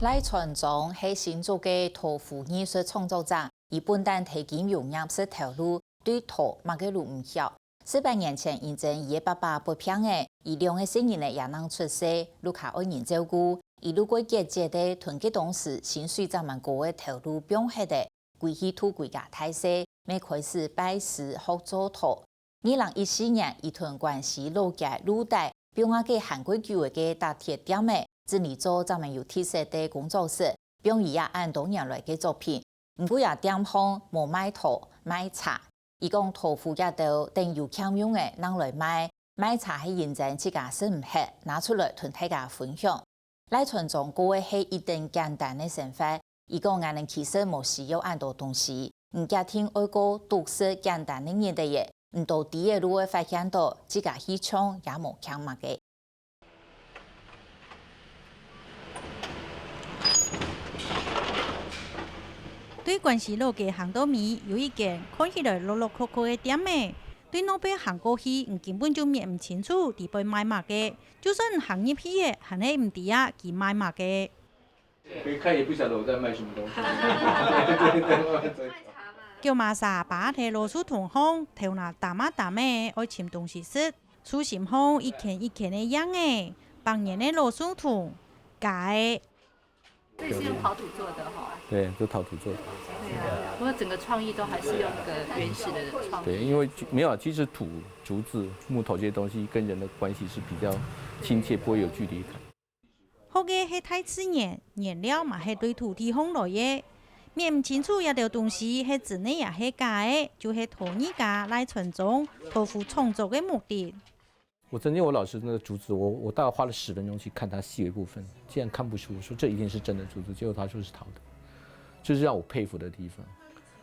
赖传忠是新竹嘅陶瓷艺术创作者，伊本单提起融入式头路，对陶马嘅路唔晓。18年前，认证伊嘅爸爸不平嘅，伊2个新人嘅也能出世，卢卡爱人照顾。伊如果结节的团结同时，薪水咱们高嘅头路变黑的，归去土归家太细，未开始拜师学做陶。2014年，伊同关系老家路带，并我嘅韩国旧嘅大铁店嘅。致力做咱们有特色的工作室，并伊也按多年来嘅作品，唔过也店方无卖陶卖茶。伊讲陶瓷也都等有强用嘅人来买，卖茶係认真自家是唔合，拿出来同大家分享。赖传忠过嘅係一定简单嘅生活，伊讲我哋其实冇需要按多东西，唔家庭爱过独食简单嘅嘢嘅嘢，唔到第一路嘅发现到自家去创也冇强嘛嘅。对关系路嘅行道面有一间看起来落落阔阔嘅店诶，对那边行过去，根本就面唔清楚地边卖嘛嘅，就算行入去嘅，还係唔知啊佢卖嘛嘅。一看也不晓得我在卖什么东西。叫马莎把睇羅素同行，頭拿大媽大妹愛簽東西時，蘇心紅一件一件嘅樣誒，幫人嘅羅素同改。这是用陶土做的哈。对，就陶土做的。对啊，不过整个创意都还是用那个原始的创意。对，因为没有，其实土、竹子、木头这些东西跟人的关系是比较亲切，不会有距离感。好嘅係太自然，原料嘛係對土地烘來嘅，面唔清楚一條東西係真嘅也係假嘅，就係陶藝家賴傳忠陶瓷創作嘅目的。我曾经我老师那个竹子，我大概花了10分钟去看它细微部分，竟然看不出，我说这一定是真的竹子，结果他说是陶的，这是让我佩服的地方。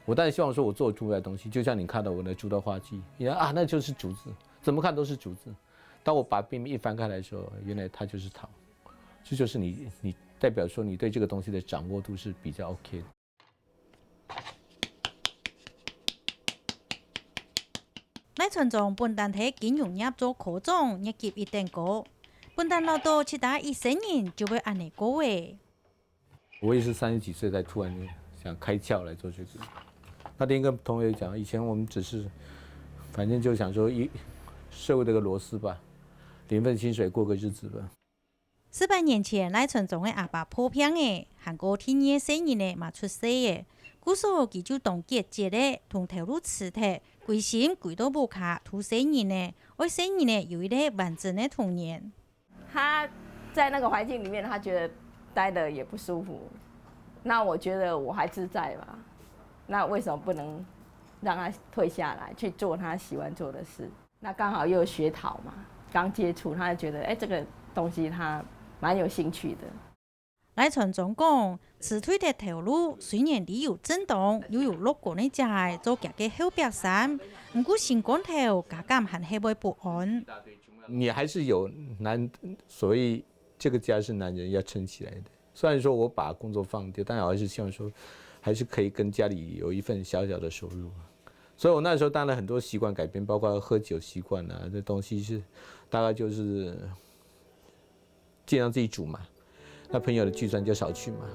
我当然希望说我做出来的东西，就像你看到我的竹刀画技，你看啊，那就是竹子，怎么看都是竹子。当我把边一翻开来的时候，原来它就是陶，这就是你代表说你对这个东西的掌握度是比较 OK 的。賴傳忠本單喺金融業做科長，業績一定高。本單老到其他一生人就會按你過誒。我也是30幾歲才突然想開竅來做這個。那天跟同學講，以前我們只是，反正就想說社會這個螺絲吧，領份薪水過個日子吧。18年前，賴傳忠嘅阿爸破病誒，韓國天熱生人咧嘛出世誒，故所佢就當結節咧，同頭路辭退。歸心歸到無卡，圖生人呢，為生人呢有一個完整的童年。他在那個環境裡面，他覺得待得也不舒服。那我覺得我還自在吧，那為什麼不能讓他退下來去做他喜歡做的事？那剛好又學陶嘛，剛接觸，他就覺得這個東西他蠻有興趣的。賴傳忠講，辭退的頭路雖然你有震動，又有樂觀的在做家嘅後壁山，不過心肝頭家感還係會不安。你還是有所謂這個家是男人要撐起來的。雖然說我把工作放掉，但我還是希望說，還是可以跟家裡有一份小小的收入。所以我那時候當然很多習慣改變，包括喝酒習慣啊，這東西是大概就是盡量自己煮嘛。那朋友的聚餐就少去嘛。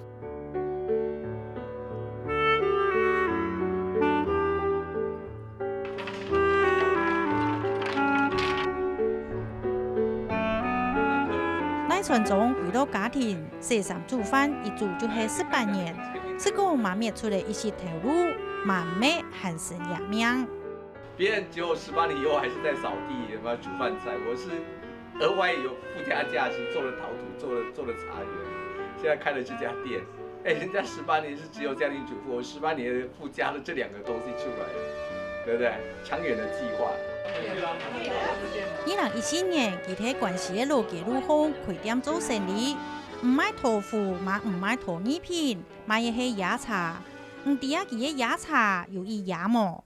賴傳忠回到家庭，洗衫煮飯，一煮就係18年。這個媽滅出嚟一些頭路，媽妹喊聲也命。別人只有18年以後還是在掃地，有沒有煮飯菜？我是額外有附加價值，做了陶土，做了茶園。現在開了這家店，人家18年是只有家庭主婦，我18年附加了這2個東西出來了，對不對？長遠的計劃。2014年，佢喺關係嘅路嘅路後開店做生意，唔賣陶瓷，嘛唔賣陶藝品，賣嘅係野茶。唔知啊，佢嘅野茶有意野麼？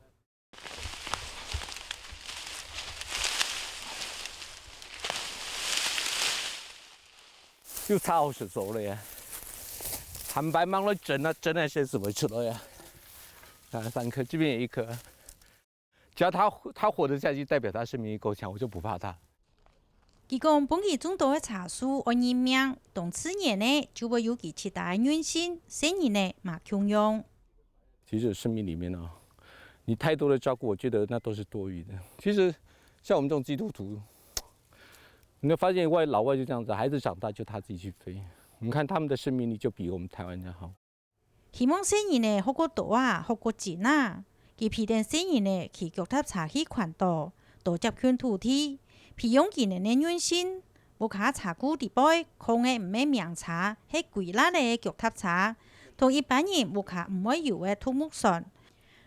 就差50周了呀，坦白忙了整那些怎么吃了呀？啊，3顆，這邊也1顆，只要他活得下去，代表他生命力夠強，我就不怕他。佢講本期眾多嘅茶樹按任命，同次年呢就會有其其他原先生意呢嘛共用。其實生命裡面啊，你太多的照顧，我覺得那都是多餘的。其實像我們這種基督徒，你會發現老外就這樣子，孩子長大就他自己去飛。你看他們的生命力就比我們台灣人好。希望生意呢學過多啊，學過錢啊，佢批定生意呢其腳踏茶氣寬多，多接權土地。培養技能嘅原先，無卡茶具地杯，控嘅唔係名茶，係貴辣嘅腳踏茶，同一般人無卡唔會有嘅土木筍，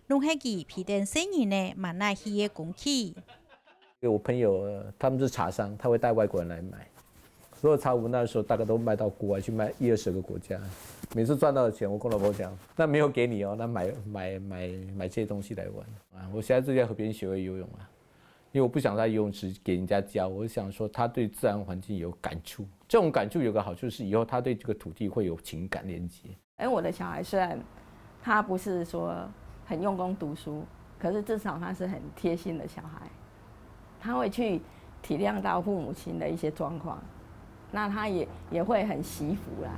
攏係佢批定生意呢蠻耐去嘅工期。我朋友他們是茶商，他會帶外國人來買，所有茶壺那時候大概都賣到國外去賣10-20個國家，每次賺到的錢，我跟老婆講，那沒有給你哦，那買這些東西來玩啊！我現在自己在河邊學會游泳啊。因為我不想在游泳池給人家教，我想說他對自然環境有感觸，這種感觸有個好處是以後他對這個土地會有情感連接。我的小孩雖然他不是說很用功讀書，可是至少他是很貼心的小孩，他會去體諒到父母親的一些狀況，那他也會很惜福啦。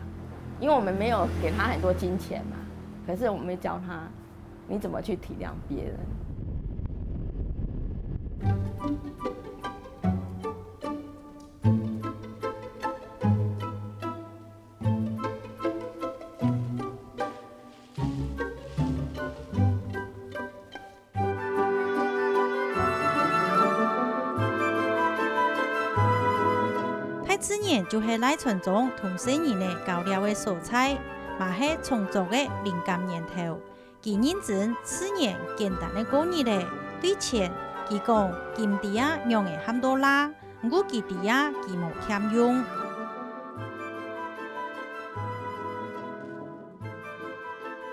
因為我們沒有給他很多金錢嘛，可是我們會教他你怎麼去體諒別人。太自然就係賴傳宗同生意呢搞料嘅素材，嘛係創作嘅靈感源頭。佢認真自然簡單嘅過日呢，對錢。佢講金地啊，用嘅很多啦，唔過佢哋啊，佢冇欠用。